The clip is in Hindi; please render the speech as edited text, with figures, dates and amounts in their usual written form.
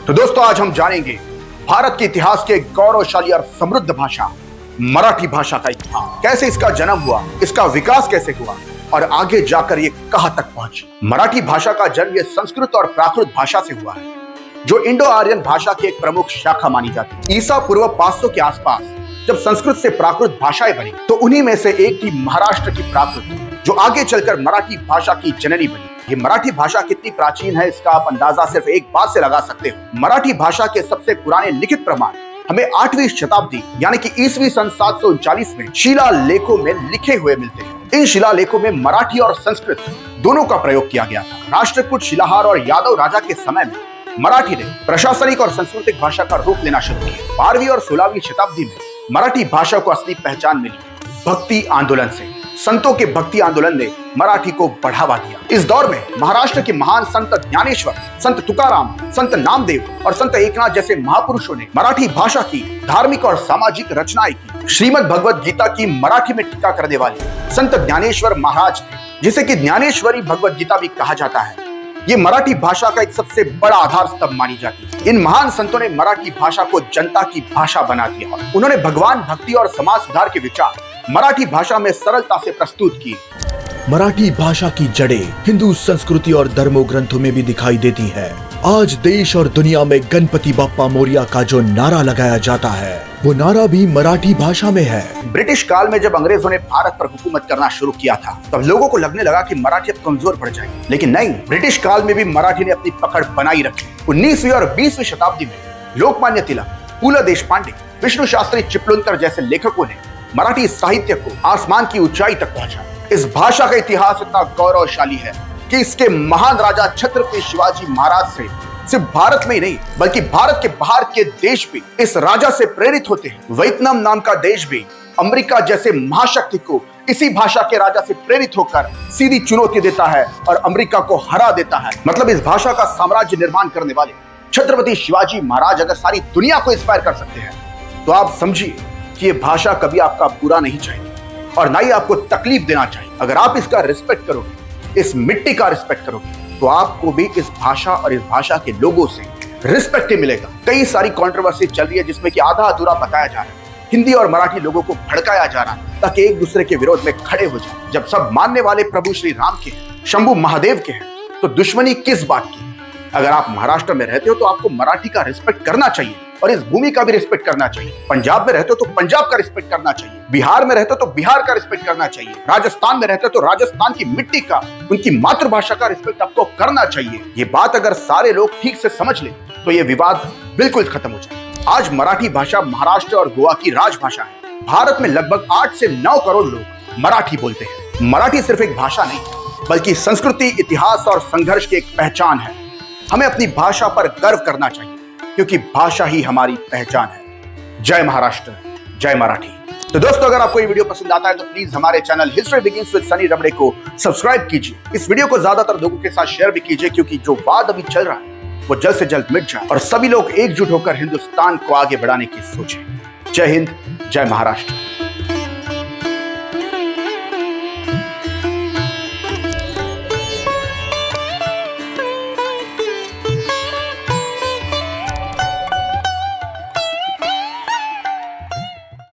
तो दोस्तों आज हम जानेंगे भारत के इतिहास के गौरवशाली और समृद्ध भाषा मराठी भाषा का इतिहास। कैसे इसका जन्म हुआ, इसका विकास कैसे हुआ और आगे जाकर ये कहां तक पहुंची। मराठी भाषा का जन्म ये संस्कृत और प्राकृत भाषा से हुआ है, जो इंडो आर्यन भाषा की एक प्रमुख शाखा मानी जाती है। ईसा पूर्व 500 के आसपास जब संस्कृत से प्राकृत भाषाएं बनी तो उन्हीं में से एक थी महाराष्ट्र की प्राकृत, जो आगे चलकर मराठी भाषा की जननी बनी। ये मराठी भाषा कितनी प्राचीन है इसका आप अंदाजा सिर्फ एक बात से लगा सकते हो। मराठी भाषा के सबसे पुराने लिखित प्रमाण हमें 8वीं शताब्दी यानी कि ईस्वी सन 739 में शिलालेखों में लिखे हुए मिलते हैं। इन शिलालेखों में मराठी और संस्कृत दोनों का प्रयोग किया गया था। राष्ट्रकूट, शिलाहार और यादव राजा के समय में मराठी ने प्रशासनिक और सांस्कृतिक भाषा का रूप लेना शुरू किया। 12वीं और 16वीं शताब्दी में मराठी भाषा को असली पहचान मिली भक्ति आंदोलन से। संतों के भक्ति आंदोलन ने मराठी को बढ़ावा दिया। इस दौर में महाराष्ट्र के महान संत ज्ञानेश्वर, संत तुकाराम, संत नामदेव और संत एकनाथ जैसे महापुरुषों ने मराठी भाषा की धार्मिक और सामाजिक रचनाएं की। श्रीमद् भगवद गीता की मराठी में टीका करने वाले संत ज्ञानेश्वर महाराज थे, जिसे कि ज्ञानेश्वरी भगवद गीता भी कहा जाता है। ये मराठी भाषा का एक सबसे बड़ा आधार स्तंभ मानी जाती है। इन महान संतों ने मराठी भाषा को जनता की भाषा बना दिया। उन्होंने भगवान, भक्ति और समाज सुधार के विचार मराठी भाषा में सरलता से प्रस्तुत किए। मराठी भाषा की जड़ें हिंदू संस्कृति और धर्मों ग्रंथों में भी दिखाई देती है। आज देश और दुनिया में गणपति बाप्पा मोरिया का जो नारा लगाया जाता है, वो नारा भी मराठी भाषा में है। ब्रिटिश काल में जब अंग्रेजों ने भारत पर हुकूमत करना शुरू किया था, तब लोगों को लगने लगा कि मराठी अब कमजोर पड़ जाएगी, लेकिन नहीं, ब्रिटिश काल में भी मराठी ने अपनी पकड़ बनाई रखी। 19वीं और 20वीं शताब्दी में लोकमान्य तिलक, पुल देशपांडे, विष्णु शास्त्री चिपलुंतर जैसे लेखकों ने मराठी साहित्य को आसमान की ऊंचाई तक पहुंचा। इस भाषा का इतिहास इतना गौरवशाली है कि इसके महान राजा छत्रपति शिवाजी महाराज से सिर्फ भारत में ही नहीं बल्कि भारत के बाहर के देश भी इस राजा से प्रेरित होते हैं। वियतनाम नाम का देश भी अमेरिका जैसे महाशक्ति को इसी भाषा के राजा से प्रेरित होकर सीधी चुनौती देता है और अमेरिका को हरा देता है। मतलब इस भाषा का साम्राज्य निर्माण करने वाले छत्रपति शिवाजी महाराज अगर सारी दुनिया को इंस्पायर कर सकते हैं, तो आप समझिए कि ये भाषा कभी आपका बुरा नहीं चाहेगी और ना ही आपको तकलीफ देना चाहिए। अगर आप इसका रिस्पेक्ट करोगे, इस मिट्टी का रिस्पेक्ट करोगे, तो आपको भी इस भाषा और इस भाषा के लोगों से रिस्पेक्ट ही मिलेगा। कई सारी कंट्रोवर्सी चल रही है जिसमें कि आधा अधूरा बताया जा रहा है, हिंदी और मराठी लोगों को भड़काया जा रहा है ताकि एक दूसरे के विरोध में खड़े हो जाए। जब सब मानने वाले प्रभु श्री राम के हैं, शंभू महादेव के हैं, तो दुश्मनी किस बात की? अगर आप महाराष्ट्र में रहते हो तो आपको मराठी का रिस्पेक्ट करना चाहिए और इस भूमि का भी रिस्पेक्ट करना चाहिए। पंजाब में रहते हो तो पंजाब का रिस्पेक्ट करना चाहिए, बिहार में रहते हो तो बिहार का रिस्पेक्ट करना चाहिए, राजस्थान में रहते हो तो राजस्थान की मिट्टी का, उनकी मातृभाषा का रिस्पेक्ट आपको करना चाहिए। ये बात अगर सारे लोग ठीक से समझ ले तो ये विवाद बिल्कुल खत्म हो जाए। आज मराठी भाषा महाराष्ट्र और गोवा की राजभाषा है। भारत में लगभग 8 से 9 करोड़ लोग मराठी बोलते हैं। मराठी सिर्फ एक भाषा नहीं बल्कि संस्कृति, इतिहास और संघर्ष की एक पहचान है। हमें अपनी भाषा पर गर्व करना चाहिए क्योंकि भाषा ही हमारी पहचान है। जय महाराष्ट्र, जय मराठी। तो दोस्तों अगर आपको ये वीडियो पसंद आता है तो प्लीज हमारे channel history begins with Sunny Rabde को सब्सक्राइब कीजिए। इस वीडियो को ज्यादातर लोगों के साथ शेयर भी कीजिए क्योंकि जो वाद अभी चल रहा है वो जल्द से जल्द मिट जाए और सभी लोग एकजुट होकर हिंदुस्तान को आगे बढ़ाने की सोचें। जय हिंद, जय महाराष्ट्र।